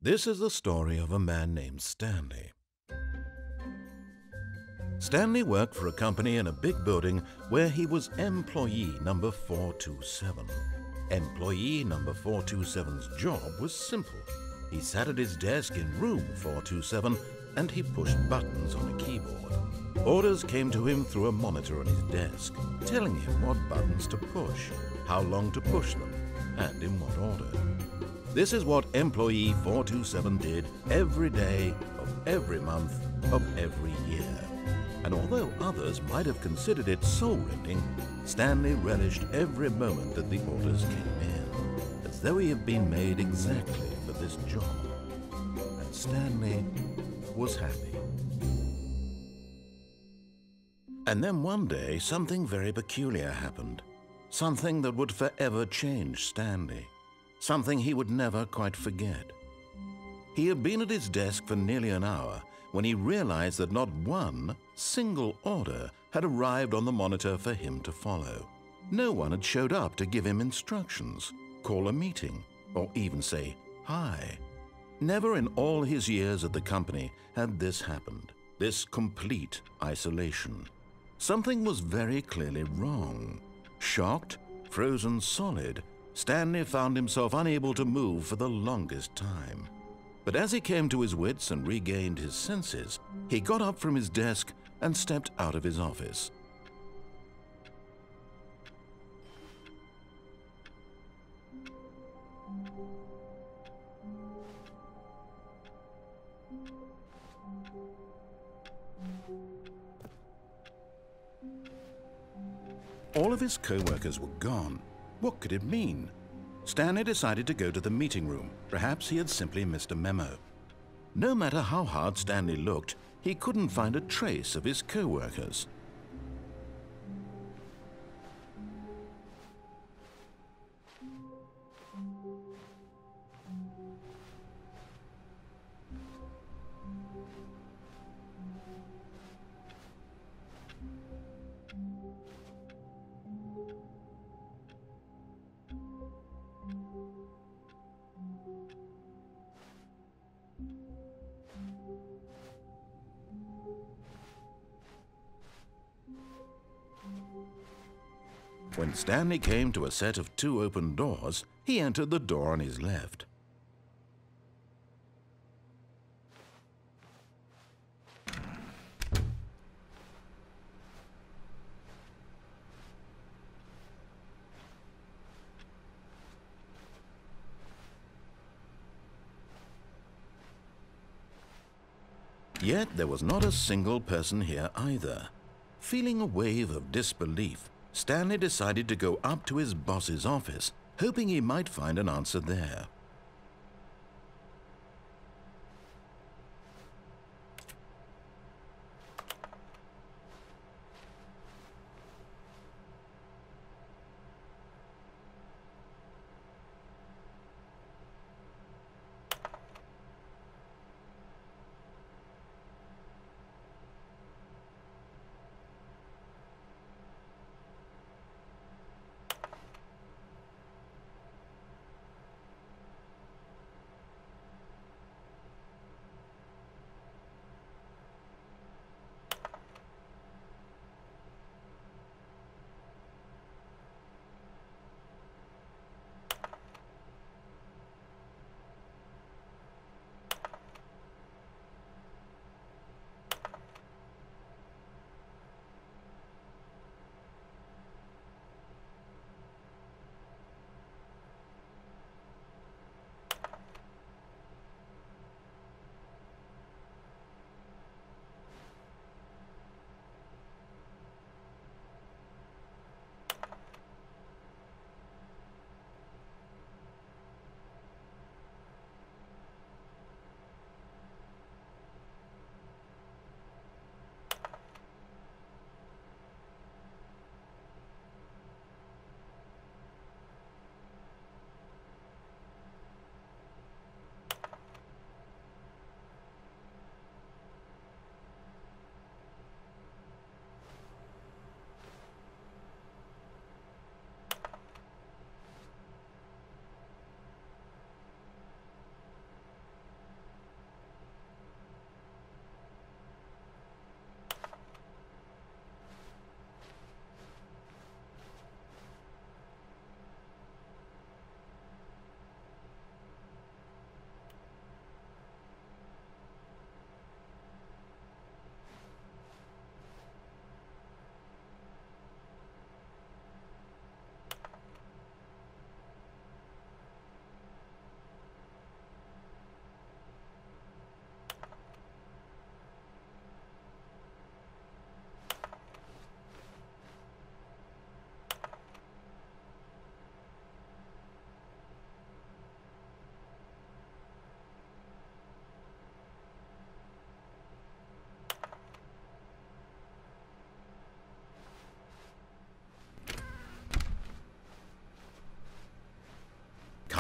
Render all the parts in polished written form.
This is the story of a man named Stanley. Stanley worked for a company in a big building where he was employee number 427. Employee number 427's job was simple. He sat at his desk in room 427 and he pushed buttons on a keyboard. Orders came to him through a monitor on his desk, telling him what buttons to push, how long to push them, and in what order. This is what employee 427 did every day of every month of every year. And although others might have considered it soul-rending, Stanley relished every moment that the orders came in, as though he had been made exactly for this job. And Stanley was happy. And then one day, something very peculiar happened. Something that would forever change Stanley. Something he would never quite forget. He had been at his desk for nearly an hour when he realized that not one single order had arrived on the monitor for him to follow. No one had showed up to give him instructions, call a meeting, or even say hi. Never in all his years at the company had this happened, this complete isolation. Something was very clearly wrong. Shocked, frozen solid, Stanley found himself unable to move for the longest time. But as he came to his wits and regained his senses, he got up from his desk and stepped out of his office. All of his co-workers were gone. What could it mean? Stanley decided to go to the meeting room. Perhaps he had simply missed a memo. No matter how hard Stanley looked, he couldn't find a trace of his co-workers. When Stanley came to a set of 2 open doors, he entered the door on his left. Yet there was not a single person here either. Feeling a wave of disbelief, Stanley decided to go up to his boss's office, hoping he might find an answer there.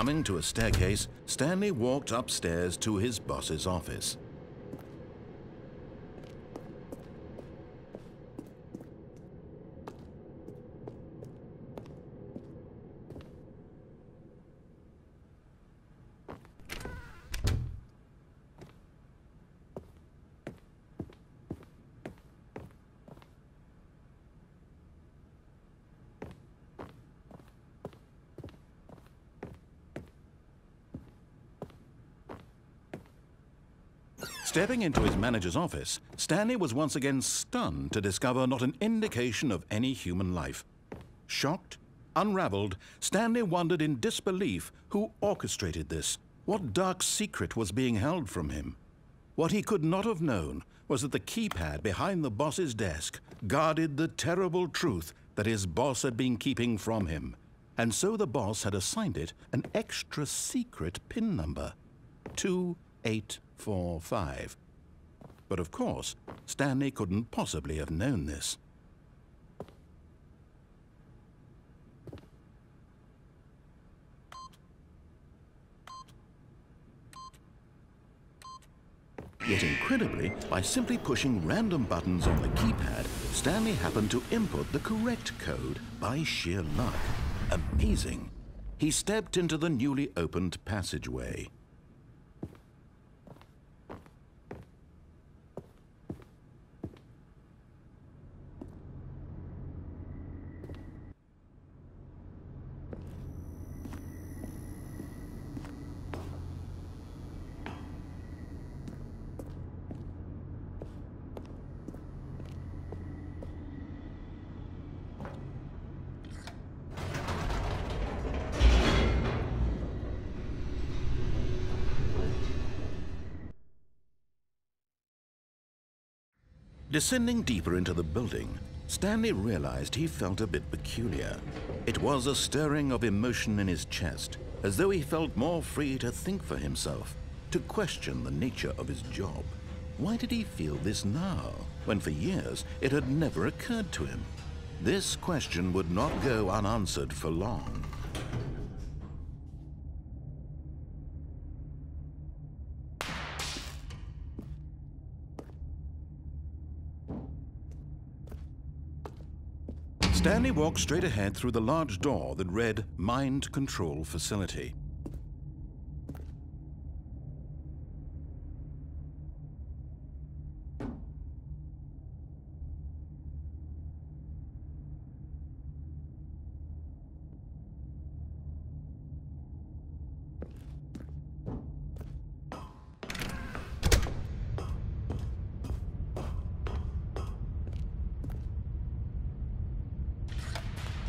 Coming to a staircase, Stanley walked upstairs to his boss's office. Stepping into his manager's office, Stanley was once again stunned to discover not an indication of any human life. Shocked, unraveled, Stanley wondered in disbelief who orchestrated this. What dark secret was being held from him? What he could not have known was that the keypad behind the boss's desk guarded the terrible truth that his boss had been keeping from him. And so the boss had assigned it an extra secret PIN number, 2845. But of course, Stanley couldn't possibly have known this. Yet incredibly, by simply pushing random buttons on the keypad, Stanley happened to input the correct code by sheer luck. Amazing. He stepped into the newly opened passageway. Descending deeper into the building, Stanley realized he felt a bit peculiar. It was a stirring of emotion in his chest, as though he felt more free to think for himself, to question the nature of his job. Why did he feel this now, when for years it had never occurred to him? This question would not go unanswered for long. Stanley walked straight ahead through the large door that read Mind Control Facility.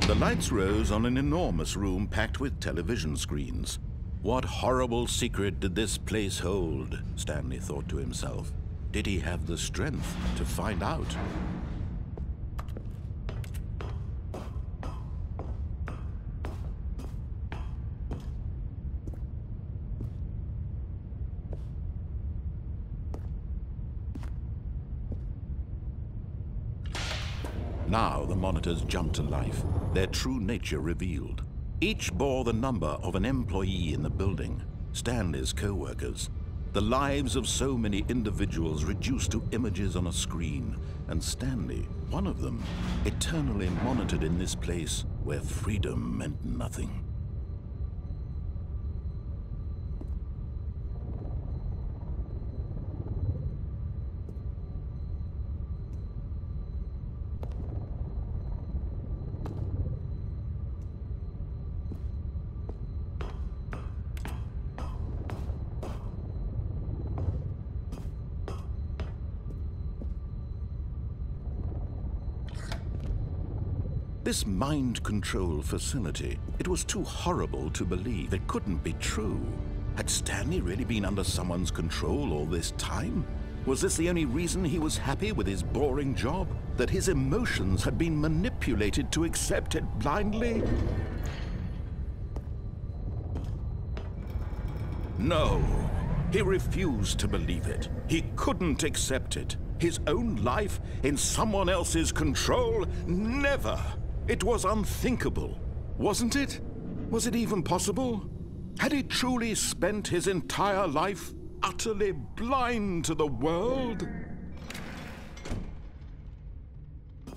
The lights rose on an enormous room packed with television screens. What horrible secret did this place hold? Stanley thought to himself. Did he have the strength to find out? Now the monitors jumped to life, their true nature revealed. Each bore the number of an employee in the building, Stanley's co-workers. The lives of so many individuals reduced to images on a screen, and Stanley, one of them, eternally monitored in this place where freedom meant nothing. This mind control facility, it was too horrible to believe. It couldn't be true. Had Stanley really been under someone's control all this time? Was this the only reason he was happy with his boring job? That his emotions had been manipulated to accept it blindly? No, he refused to believe it. He couldn't accept it. His own life in someone else's control? Never! It was unthinkable, wasn't it? Was it even possible? Had he truly spent his entire life utterly blind to the world?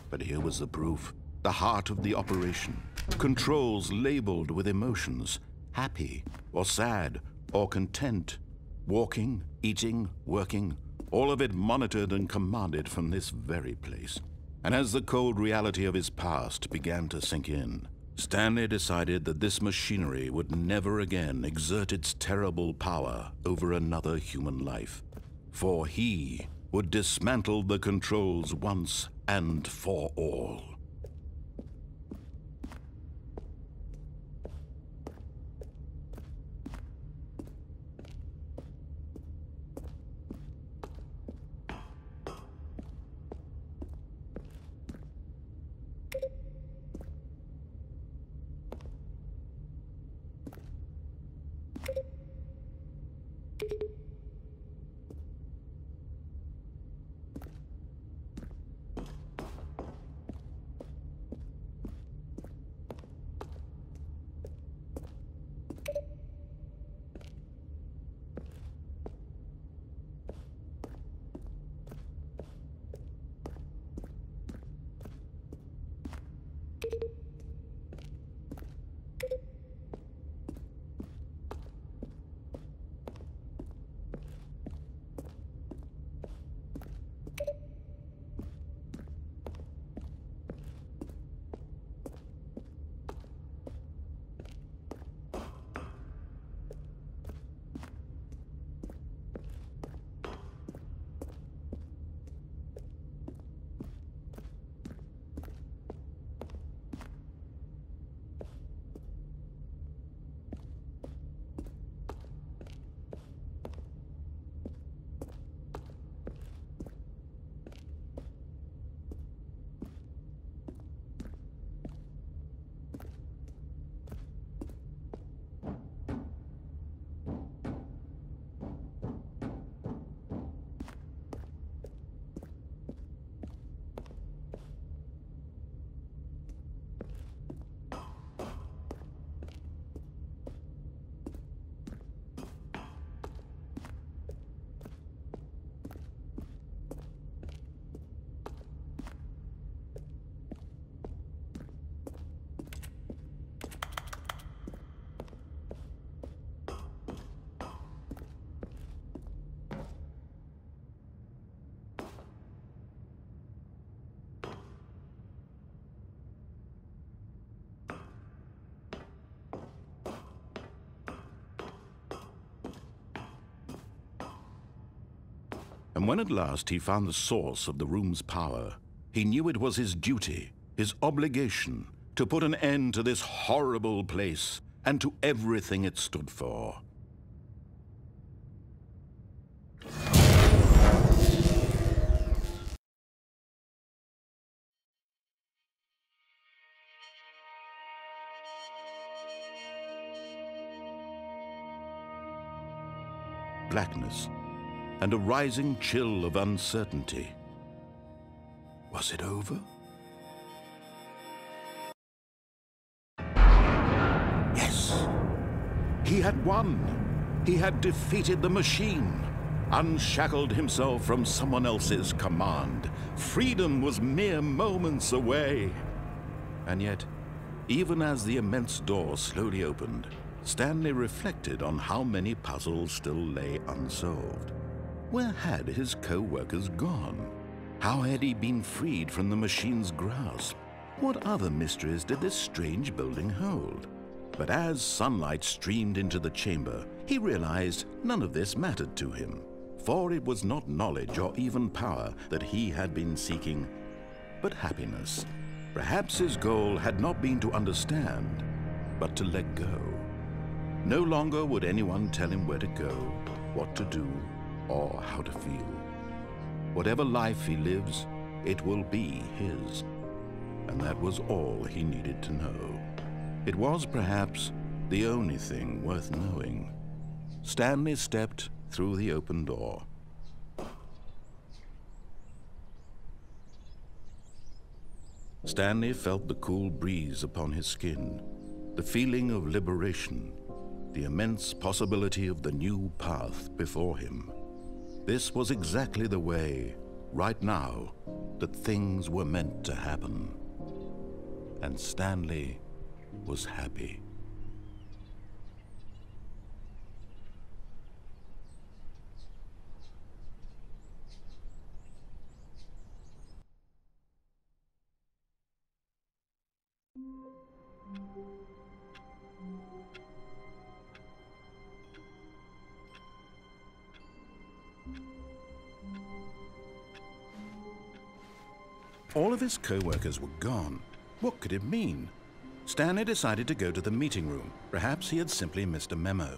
But here was the proof. The heart of the operation. Controls labeled with emotions. Happy, or sad, or content. Walking, eating, working. All of it monitored and commanded from this very place. And as the cold reality of his past began to sink in, Stanley decided that this machinery would never again exert its terrible power over another human life. For he would dismantle the controls once and for all. And when at last he found the source of the room's power, he knew it was his duty, his obligation, to put an end to this horrible place and to everything it stood for. Blackness and a rising chill of uncertainty. Was it over? Yes! He had won! He had defeated the machine, unshackled himself from someone else's command. Freedom was mere moments away. And yet, even as the immense door slowly opened, Stanley reflected on how many puzzles still lay unsolved. Where had his co-workers gone? How had he been freed from the machine's grasp? What other mysteries did this strange building hold? But as sunlight streamed into the chamber, he realized none of this mattered to him, for it was not knowledge or even power that he had been seeking, but happiness. Perhaps his goal had not been to understand, but to let go. No longer would anyone tell him where to go, what to do, or how to feel. Whatever life he lives, it will be his. And that was all he needed to know. It was perhaps the only thing worth knowing. Stanley stepped through the open door. Stanley felt the cool breeze upon his skin, the feeling of liberation. the immense possibility of the new path before him. This was exactly the way, right now, that things were meant to happen. And Stanley was happy. All of his co-workers were gone. What could it mean? Stanley decided to go to the meeting room. Perhaps he had simply missed a memo.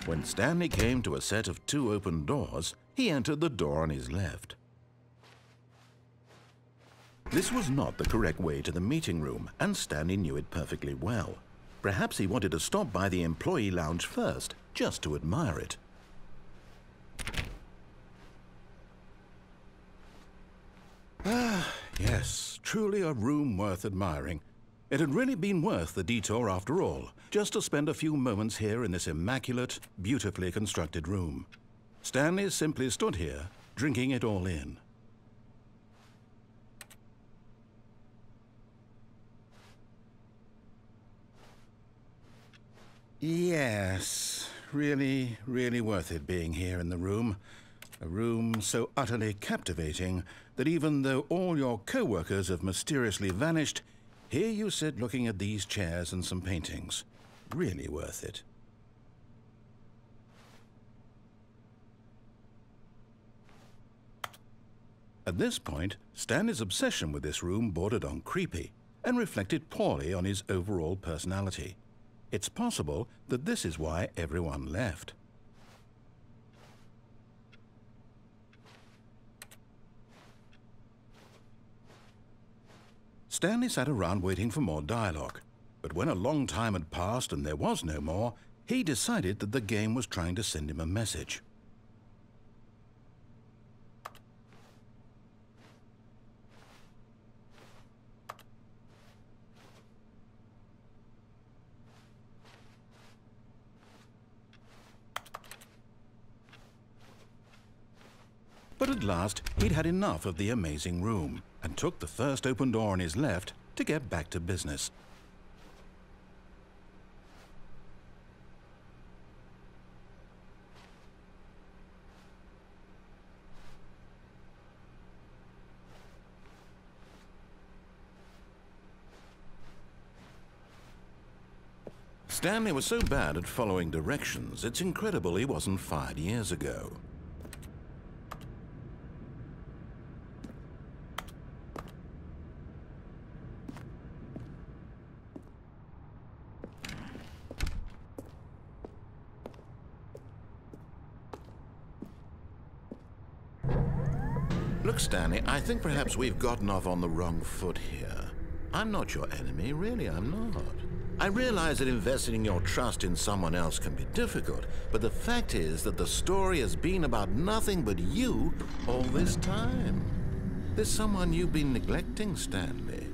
When Stanley came to a set of 2 open doors, he entered the door on his left. This was not the correct way to the meeting room, and Stanley knew it perfectly well. Perhaps he wanted to stop by the employee lounge first, just to admire it. Ah, yes, truly a room worth admiring. It had really been worth the detour after all, just to spend a few moments here in this immaculate, beautifully constructed room. Stanley simply stood here, drinking it all in. Yes, really, really worth it being here in the room. A room so utterly captivating that even though all your co-workers have mysteriously vanished, here you sit looking at these chairs and some paintings. Really worth it. At this point, Stanley's obsession with this room bordered on creepy and reflected poorly on his overall personality. It's possible that this is why everyone left. Stanley sat around waiting for more dialogue, but when a long time had passed and there was no more, he decided that the game was trying to send him a message. But at last, he'd had enough of the amazing room and took the first open door on his left to get back to business. Stanley was so bad at following directions, it's incredible he wasn't fired years ago. Look, Stanley, I think perhaps we've gotten off on the wrong foot here. I'm not your enemy, really, I'm not. I realize that investing your trust in someone else can be difficult, but the fact is that the story has been about nothing but you all this time. There's someone you've been neglecting, Stanley.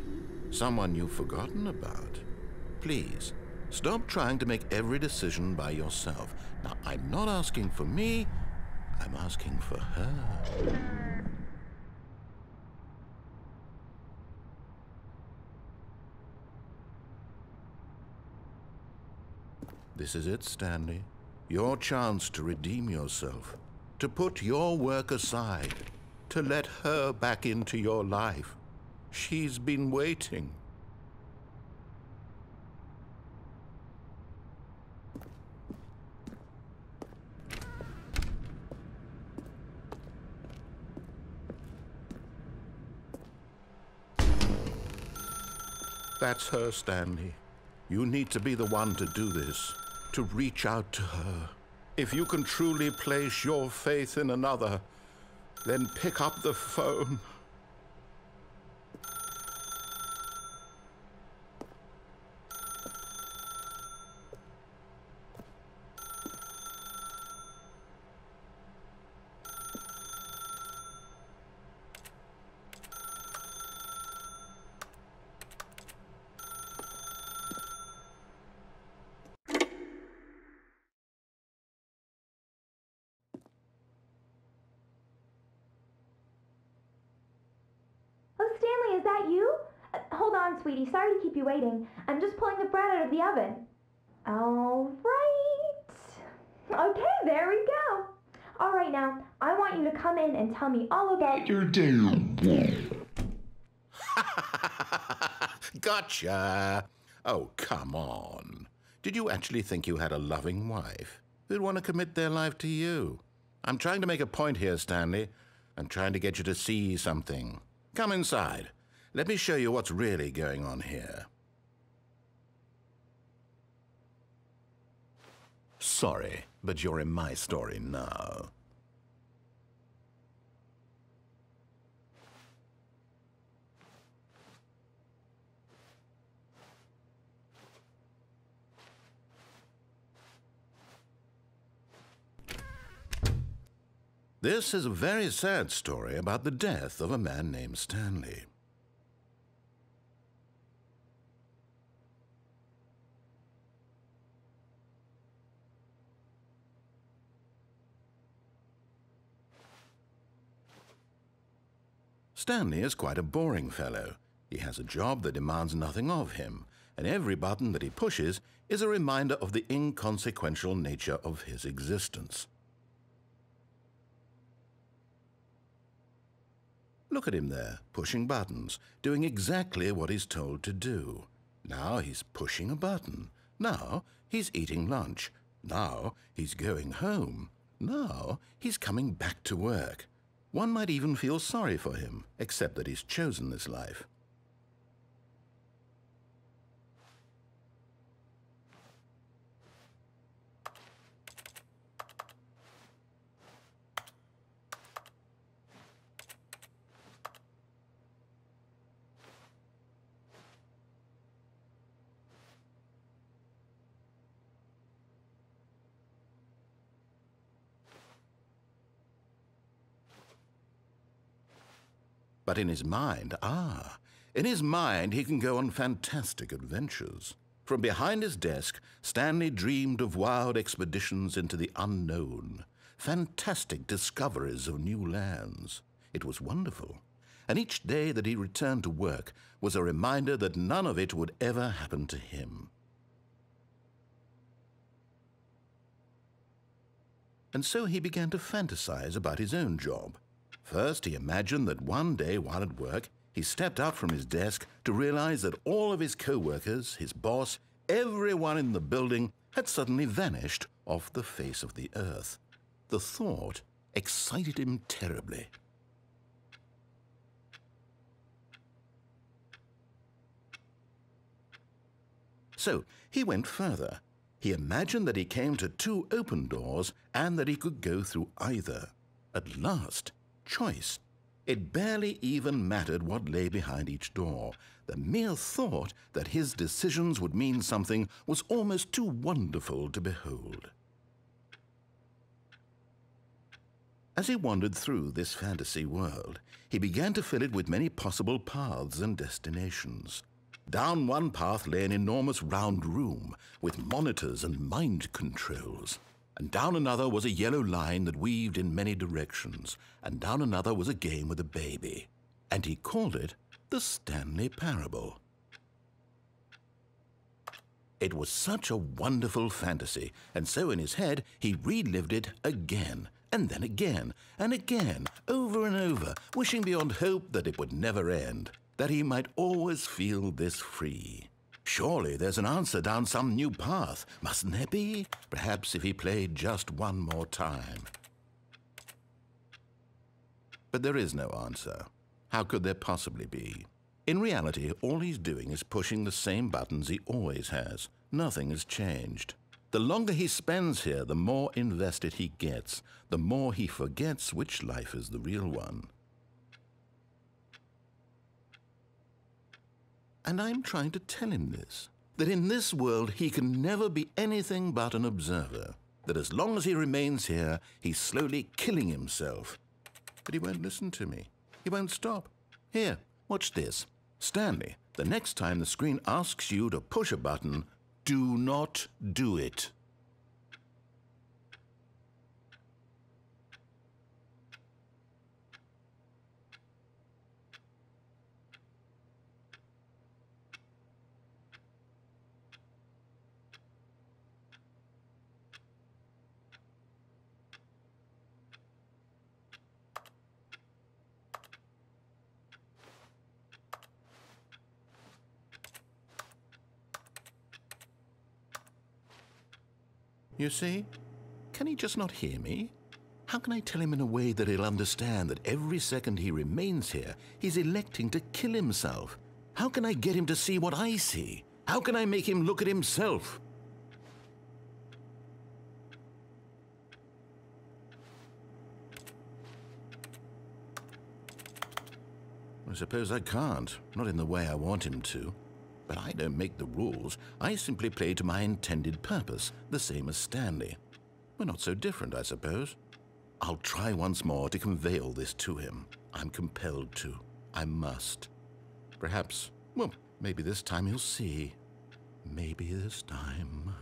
Someone you've forgotten about. Please, stop trying to make every decision by yourself. Now, I'm not asking for me, I'm asking for her. This is it, Stanley. Your chance to redeem yourself, to put your work aside, to let her back into your life. She's been waiting. That's her, Stanley. You need to be the one to do this, to reach out to her. If you can truly place your faith in another, Then pick up the phone. Oh, Stanley, is that you? Hold on, sweetie. Sorry to keep you waiting. I'm just pulling the bread out of the oven. All right. Okay, there we go. All right, now, I want you to come in and tell me all about your day. Gotcha. Oh, come on. Did you actually think you had a loving wife who'd want to commit their life to you? I'm trying to make a point here, Stanley. I'm trying to get you to see something. Come inside. Let me show you what's really going on here. Sorry, but you're in my story now. This is a very sad story about the death of a man named Stanley. Stanley is quite a boring fellow. He has a job that demands nothing of him, and every button that he pushes is a reminder of the inconsequential nature of his existence. Look at him there, pushing buttons, doing exactly what he's told to do. Now he's pushing a button. Now he's eating lunch. Now he's going home. Now he's coming back to work. One might even feel sorry for him, except that he's chosen this life. But in his mind, he can go on fantastic adventures. From behind his desk, Stanley dreamed of wild expeditions into the unknown, fantastic discoveries of new lands. It was wonderful, and each day that he returned to work was a reminder that none of it would ever happen to him. And so he began to fantasize about his own job. First, he imagined that one day while at work, he stepped up from his desk to realize that all of his co-workers, his boss, everyone in the building had suddenly vanished off the face of the earth. The thought excited him terribly. So he went further. He imagined that he came to 2 open doors and that he could go through either. At last, choice. It barely even mattered what lay behind each door. The mere thought that his decisions would mean something was almost too wonderful to behold. As he wandered through this fantasy world, he began to fill it with many possible paths and destinations. Down one path lay an enormous round room with monitors and mind controls. And down another was a yellow line that weaved in many directions, and down another was a game with a baby. And he called it the Stanley Parable. It was such a wonderful fantasy, and so in his head he relived it again, and then again, and again, over and over, wishing beyond hope that it would never end, that he might always feel this free. Surely there's an answer down some new path, mustn't there be? Perhaps if he played just one more time. But there is no answer. How could there possibly be? In reality, all he's doing is pushing the same buttons he always has. Nothing has changed. The longer he spends here, the more invested he gets, the more he forgets which life is the real one. And I'm trying to tell him this, that in this world he can never be anything but an observer, that as long as he remains here, he's slowly killing himself. But he won't listen to me. He won't stop. Here, watch this. Stanley, the next time the screen asks you to push a button, do not do it. You see? Can he just not hear me? How can I tell him in a way that he'll understand that every second he remains here, he's electing to kill himself? How can I get him to see what I see? How can I make him look at himself? I suppose I can't, not in the way I want him to. But I don't make the rules. I simply play to my intended purpose, the same as Stanley. We're not so different, I suppose. I'll try once more to convey all this to him. I'm compelled to. I must. Perhaps, well, maybe this time he'll see. Maybe this time.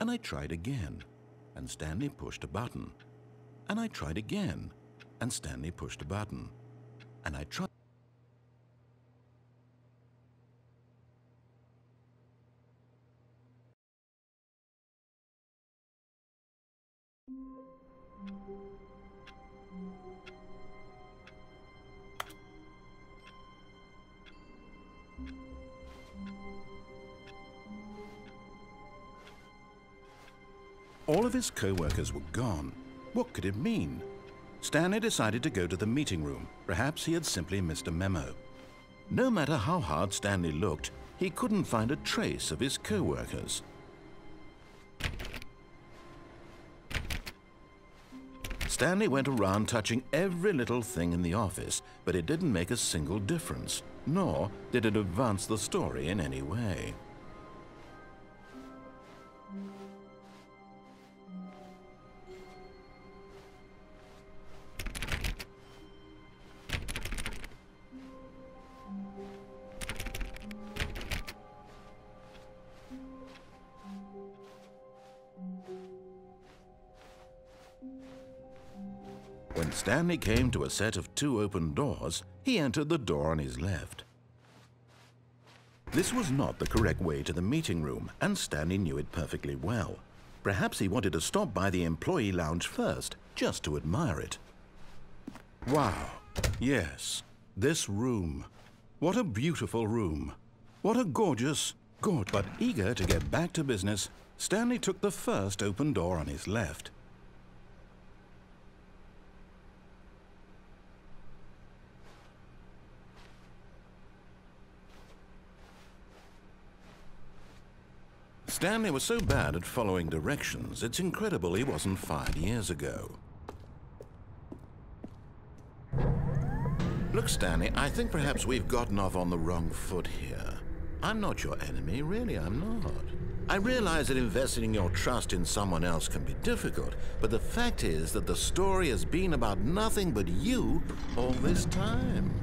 And I tried again, and Stanley pushed a button. And I tried again, and Stanley pushed a button. And I tried. All of his co-workers were gone. What could it mean? Stanley decided to go to the meeting room. Perhaps he had simply missed a memo. No matter how hard Stanley looked, he couldn't find a trace of his co-workers. Stanley went around touching every little thing in the office, but it didn't make a single difference, nor did it advance the story in any way. When Stanley came to a set of 2 open doors, he entered the door on his left. This was not the correct way to the meeting room, and Stanley knew it perfectly well. Perhaps he wanted to stop by the employee lounge first, just to admire it. Wow, yes, this room. What a beautiful room. What a gorgeous. But eager to get back to business, Stanley took the first open door on his left. Stanley was so bad at following directions, it's incredible he wasn't fired years ago. Look, Stanley, I think perhaps we've gotten off on the wrong foot here. I'm not your enemy, really, I'm not. I realize that investing your trust in someone else can be difficult, but the fact is that the story has been about nothing but you all this time.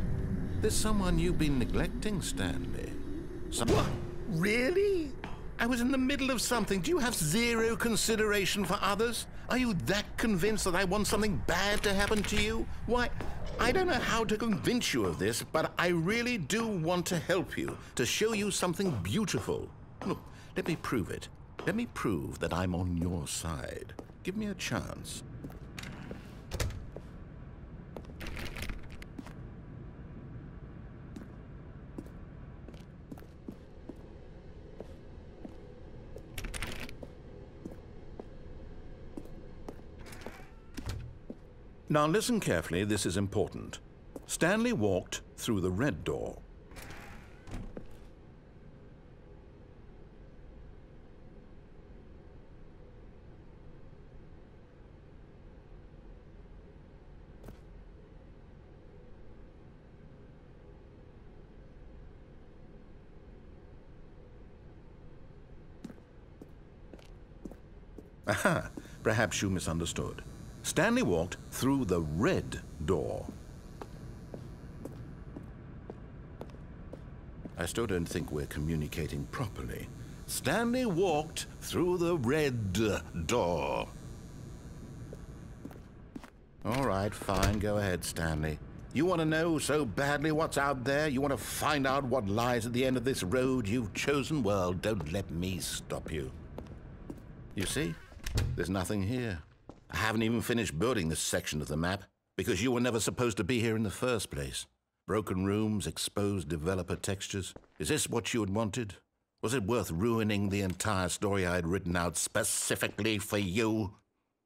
There's someone you've been neglecting, Stanley. What? Really? I was in the middle of something. Do you have zero consideration for others? Are you that convinced that I want something bad to happen to you? Why, I don't know how to convince you of this, but I really do want to help you, to show you something beautiful. Look, let me prove it. Let me prove that I'm on your side. Give me a chance. Now listen carefully, this is important. Stanley walked through the red door. Aha, perhaps you misunderstood. Stanley walked through the red door. I still don't think we're communicating properly. Stanley walked through the red door. All right, fine, go ahead, Stanley. You want to know so badly what's out there? You want to find out what lies at the end of this road you've chosen? Well, don't let me stop you. You see, there's nothing here. I haven't even finished building this section of the map because you were never supposed to be here in the first place. Broken rooms, exposed developer textures. Is this what you had wanted? Was it worth ruining the entire story I had written out specifically for you?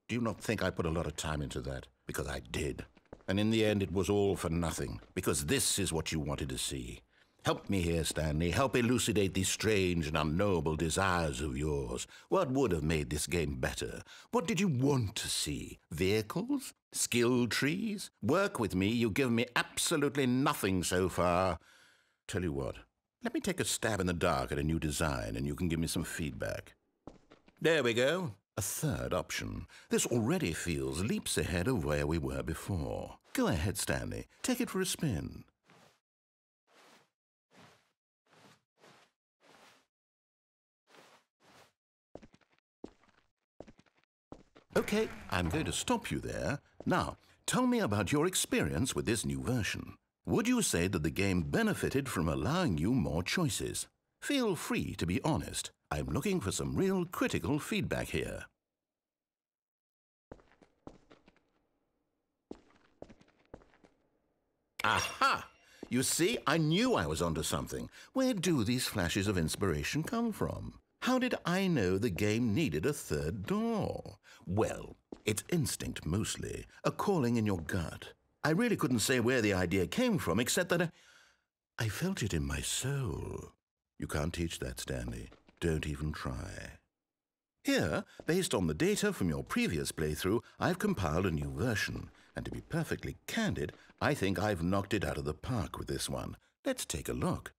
Do you not think I put a lot of time into that? Because I did. And in the end, it was all for nothing. Because this is what you wanted to see. Help me here, Stanley. Help elucidate these strange and unknowable desires of yours. What would have made this game better? What did you want to see? Vehicles? Skill trees? Work with me. You've given me absolutely nothing so far. Tell you what. Let me take a stab in the dark at a new design, and you can give me some feedback. There we go. A third option. This already feels leaps ahead of where we were before. Go ahead, Stanley. Take it for a spin. Okay, I'm going to stop you there. Now, tell me about your experience with this new version. Would you say that the game benefited from allowing you more choices? Feel free to be honest. I'm looking for some real critical feedback here. Aha! You see, I knew I was onto something. Where do these flashes of inspiration come from? How did I know the game needed a third door? Well, it's instinct mostly, a calling in your gut. I really couldn't say where the idea came from, except that I felt it in my soul. You can't teach that, Stanley. Don't even try. Here, based on the data from your previous playthrough, I've compiled a new version. And to be perfectly candid, I think I've knocked it out of the park with this one. Let's take a look.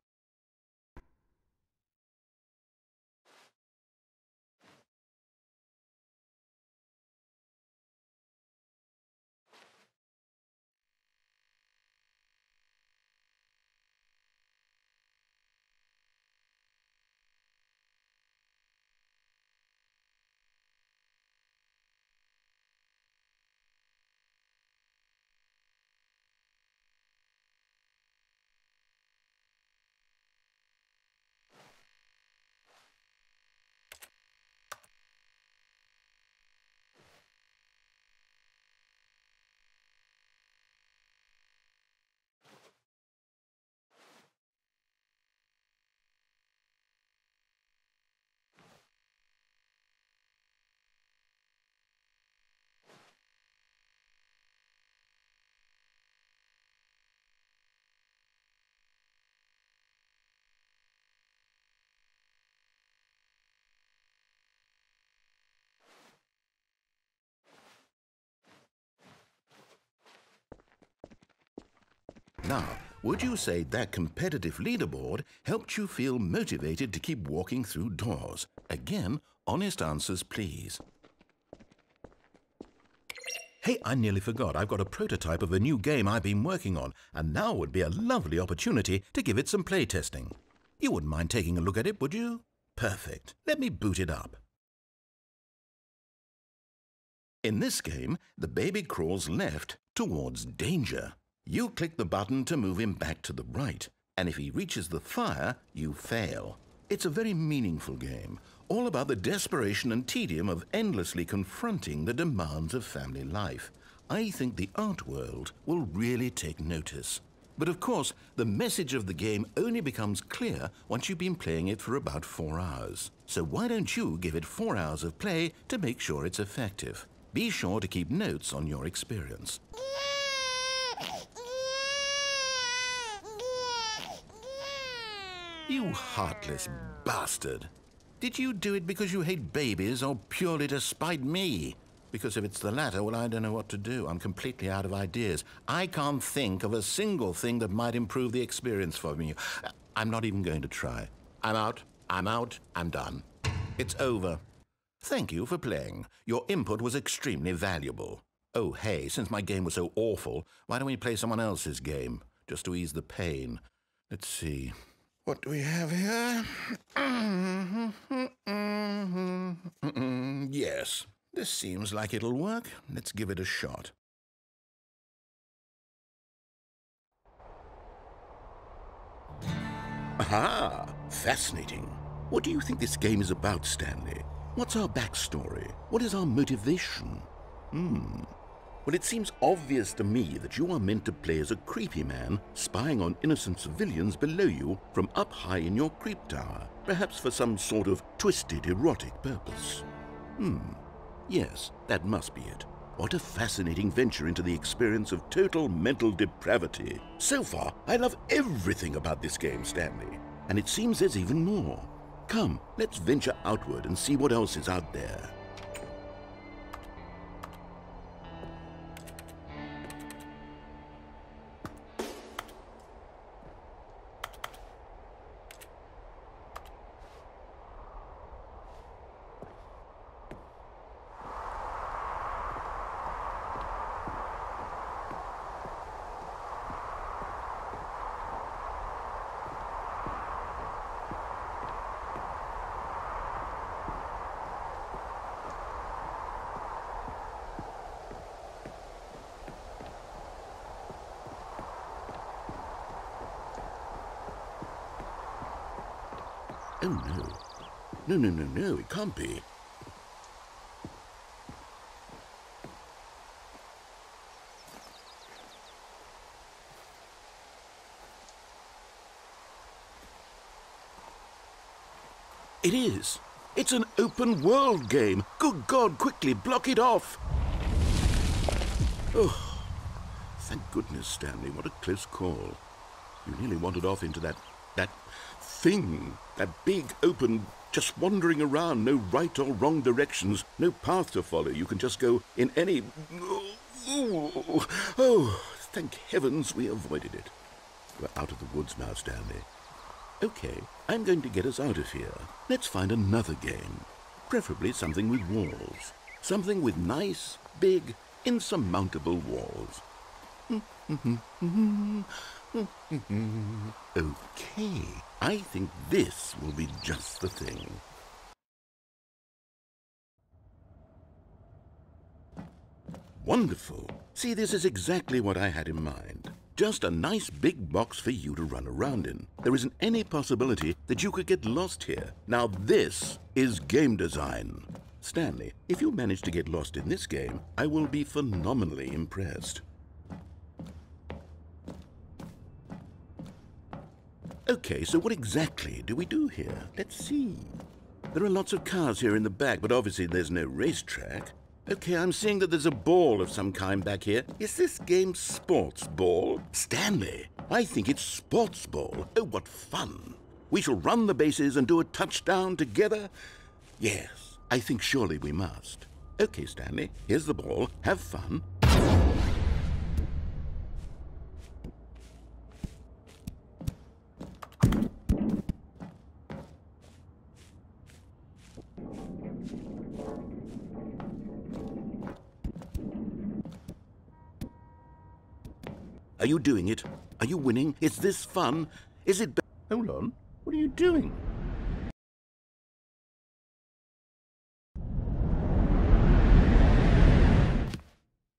Now, would you say that competitive leaderboard helped you feel motivated to keep walking through doors? Again, honest answers, please. Hey, I nearly forgot. I've got a prototype of a new game I've been working on, and now would be a lovely opportunity to give it some playtesting. You wouldn't mind taking a look at it, would you? Perfect. Let me boot it up. In this game, the baby crawls left towards danger. You click the button to move him back to the right, and if he reaches the fire, you fail. It's a very meaningful game, all about the desperation and tedium of endlessly confronting the demands of family life. I think the art world will really take notice. But of course, the message of the game only becomes clear once you've been playing it for about 4 hours. So why don't you give it 4 hours of play to make sure it's effective? Be sure to keep notes on your experience. You heartless bastard. Did you do it because you hate babies or purely to spite me? Because if it's the latter, well, I don't know what to do. I'm completely out of ideas. I can't think of a single thing that might improve the experience for me. I'm not even going to try. I'm out, I'm done. It's over. Thank you for playing. Your input was extremely valuable. Oh, hey, since my game was so awful, why don't we play someone else's game, just to ease the pain? Let's see. What do we have here? Yes, this seems like it'll work. Let's give it a shot. Aha! Fascinating. What do you think this game is about, Stanley? What's our backstory? What is our motivation? Well, it seems obvious to me that you are meant to play as a creepy man spying on innocent civilians below you from up high in your creep tower, perhaps for some sort of twisted erotic purpose. Yes, that must be it. What a fascinating venture into the experience of total mental depravity. So far, I love everything about this game, Stanley. And it seems there's even more. Come, let's venture outward and see what else is out there. Oh, no. No, it can't be. It is. It's an open world game. Good God, quickly block it off. Oh, thank goodness, Stanley. What a close call. You nearly wandered off into that thing, that big, open, just wandering around, no right or wrong directions, no path to follow. You can just go in any... Oh, thank heavens we avoided it. We're out of the woods now, Stanley. Okay, I'm going to get us out of here. Let's find another game. Preferably something with walls. Something with nice, big, insurmountable walls. Okay, I think this will be just the thing. Wonderful. See, this is exactly what I had in mind. Just a nice big box for you to run around in. There isn't any possibility that you could get lost here. Now this is game design. Stanley, if you manage to get lost in this game, I will be phenomenally impressed. Okay, so what exactly do we do here? Let's see. There are lots of cars here in the back, but obviously there's no racetrack. Okay, I'm seeing that there's a ball of some kind back here. Is this game sports ball? Stanley, I think it's sports ball. Oh, what fun. We shall run the bases and do a touchdown together? Yes, I think surely we must. Okay, Stanley, here's the ball. Have fun. Are you doing it? Are you winning? Is this fun? Is it... Hold on. What are you doing?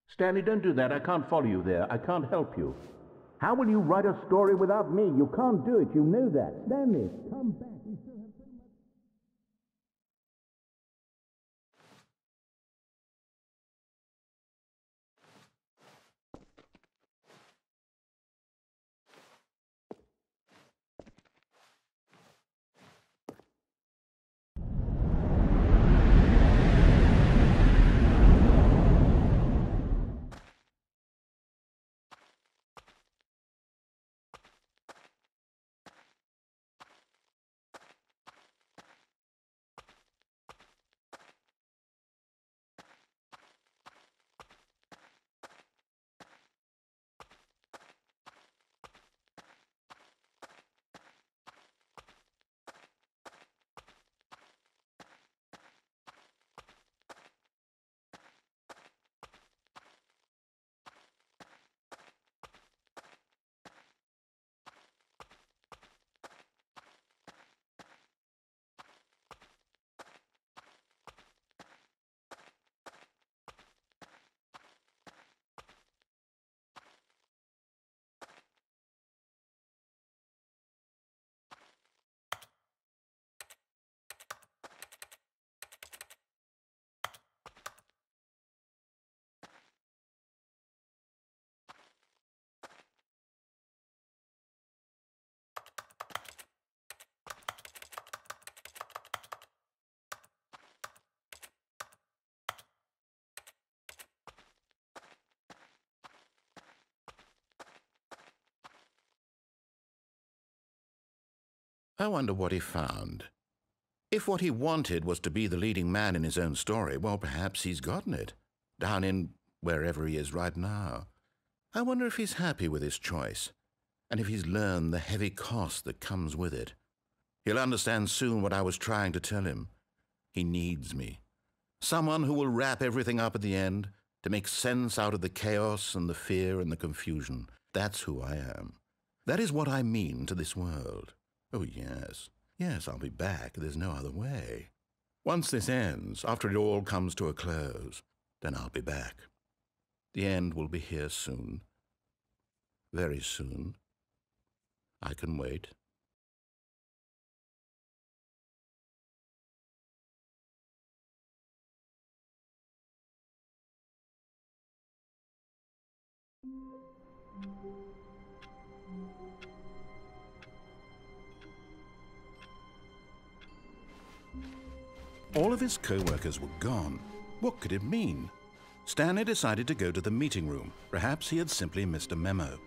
Stanley, don't do that. I can't follow you there. I can't help you. How will you write a story without me? You can't do it. You know that. Stanley, come back. I wonder what he found. If what he wanted was to be the leading man in his own story, well, perhaps he's gotten it, down in wherever he is right now. I wonder if he's happy with his choice, and if he's learned the heavy cost that comes with it. He'll understand soon what I was trying to tell him. He needs me. Someone who will wrap everything up at the end, to make sense out of the chaos and the fear and the confusion. That's who I am. That is what I mean to this world. Oh, yes. Yes, I'll be back. There's no other way. Once this ends, after it all comes to a close, then I'll be back. The end will be here soon. Very soon. I can wait. All of his co-workers were gone. What could it mean? Stanley decided to go to the meeting room. Perhaps he had simply missed a memo.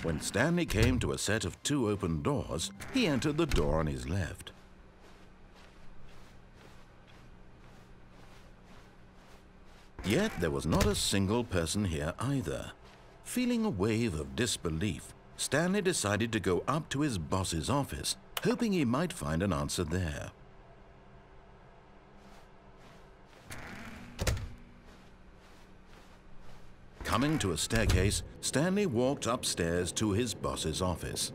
When Stanley came to a set of 2 open doors, he entered the door on his left. Yet there was not a single person here either. Feeling a wave of disbelief, Stanley decided to go up to his boss's office, hoping he might find an answer there. Coming to a staircase, Stanley walked upstairs to his boss's office.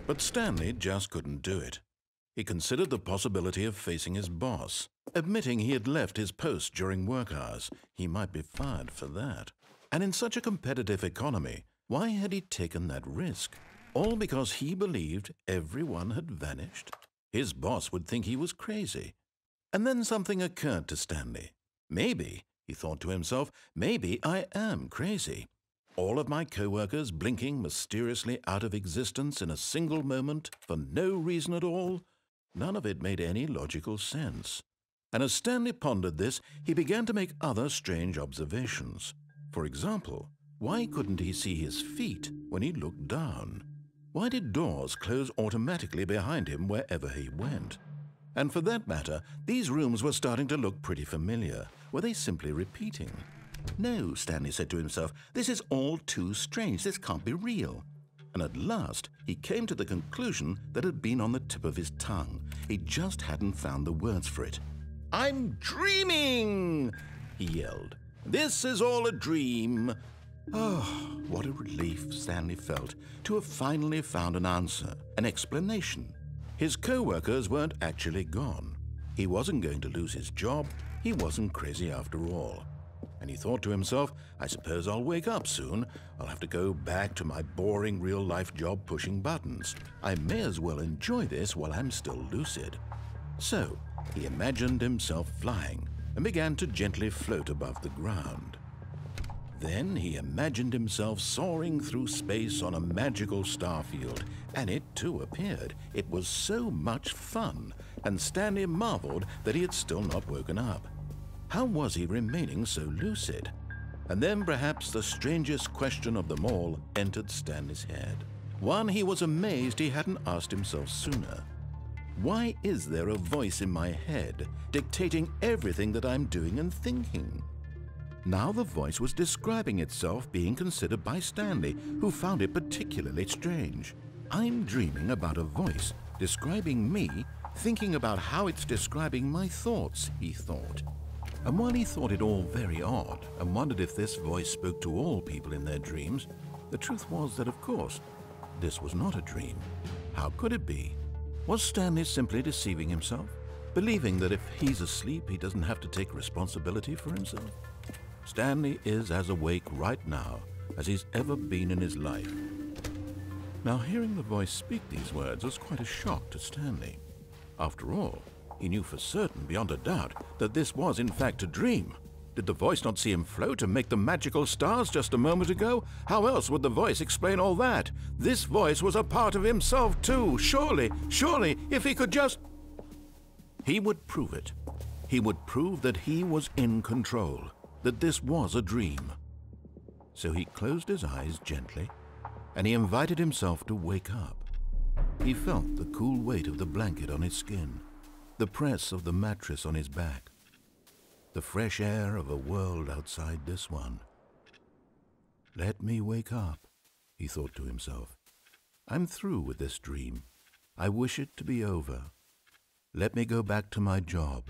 But Stanley just couldn't do it. He considered the possibility of facing his boss, admitting he had left his post during work hours. He might be fired for that. And in such a competitive economy, why had he taken that risk? All because he believed everyone had vanished? His boss would think he was crazy. And then something occurred to Stanley. Maybe, he thought to himself, maybe I am crazy. All of my co-workers blinking mysteriously out of existence in a single moment for no reason at all? None of it made any logical sense. And as Stanley pondered this, he began to make other strange observations. For example, why couldn't he see his feet when he looked down? Why did doors close automatically behind him wherever he went? And for that matter, these rooms were starting to look pretty familiar. Were they simply repeating? No, Stanley said to himself, this is all too strange. This can't be real. And at last, he came to the conclusion that had been on the tip of his tongue. He just hadn't found the words for it. "I'm dreaming!" he yelled. "This is all a dream." Oh, what a relief Stanley felt to have finally found an answer, an explanation. His co-workers weren't actually gone. He wasn't going to lose his job. He wasn't crazy after all. And he thought to himself, I suppose I'll wake up soon. I'll have to go back to my boring real-life job pushing buttons. I may as well enjoy this while I'm still lucid. So he imagined himself flying and began to gently float above the ground. Then he imagined himself soaring through space on a magical starfield, and it too appeared. It was so much fun, and Stanley marveled that he had still not woken up. How was he remaining so lucid? And then perhaps the strangest question of them all entered Stanley's head. One he was amazed he hadn't asked himself sooner. Why is there a voice in my head dictating everything that I'm doing and thinking? Now the voice was describing itself being considered by Stanley, who found it particularly strange. I'm dreaming about a voice describing me, thinking about how it's describing my thoughts, he thought. And while he thought it all very odd and wondered if this voice spoke to all people in their dreams, the truth was that, of course, this was not a dream. How could it be? Was Stanley simply deceiving himself, believing that if he's asleep, he doesn't have to take responsibility for himself? Stanley is as awake right now as he's ever been in his life. Now, hearing the voice speak these words was quite a shock to Stanley. After all, he knew for certain, beyond a doubt, that this was in fact a dream. Did the voice not see him float and make the magical stars just a moment ago? How else would the voice explain all that? This voice was a part of himself too. Surely, if he could just... He would prove it. He would prove that he was in control, that this was a dream. So he closed his eyes gently, and he invited himself to wake up. He felt the cool weight of the blanket on his skin, the press of the mattress on his back, the fresh air of a world outside this one. Let me wake up, he thought to himself. I'm through with this dream. I wish it to be over. Let me go back to my job.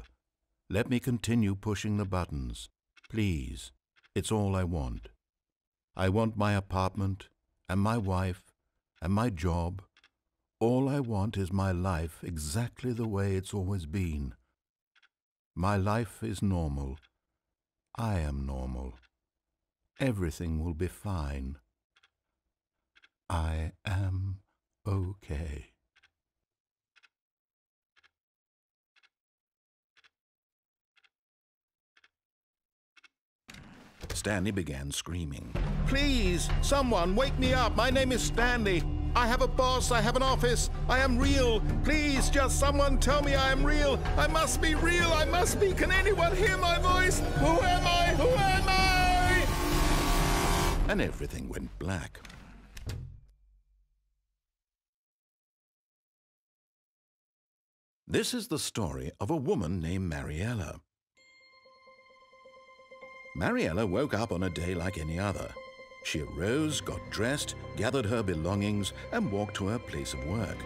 Let me continue pushing the buttons. Please, it's all I want. I want my apartment, and my wife, and my job. All I want is my life exactly the way it's always been. My life is normal. I am normal. Everything will be fine. I am okay. Stanley began screaming. Please, someone, wake me up. My name is Stanley. I have a boss. I have an office. I am real. Please, just someone tell me I am real. I must be real. I must be. Can anyone hear my voice? Who am I? Who am I? And everything went black. This is the story of a woman named Mariella. Mariella woke up on a day like any other. She arose, got dressed, gathered her belongings, and walked to her place of work.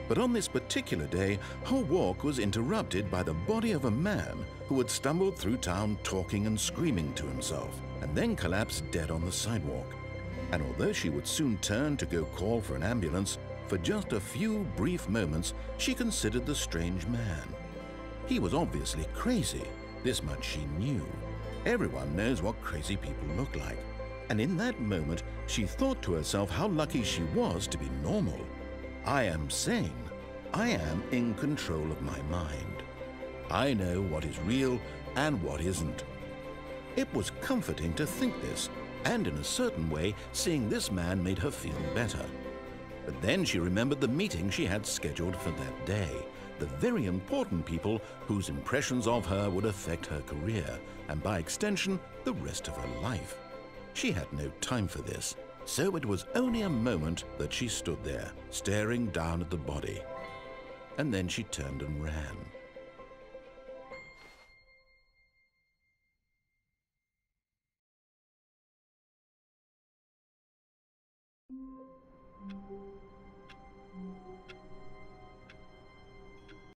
But on this particular day, her walk was interrupted by the body of a man who had stumbled through town talking and screaming to himself, and then collapsed dead on the sidewalk. And although she would soon turn to go call for an ambulance, for just a few brief moments she considered the strange man. He was obviously crazy, this much she knew. Everyone knows what crazy people look like. And in that moment, she thought to herself how lucky she was to be normal. I am sane. I am in control of my mind. I know what is real and what isn't. It was comforting to think this, and in a certain way, seeing this man made her feel better. But then she remembered the meeting she had scheduled for that day, the very important people whose impressions of her would affect her career, and by extension, the rest of her life. She had no time for this, so it was only a moment that she stood there, staring down at the body. And then she turned and ran.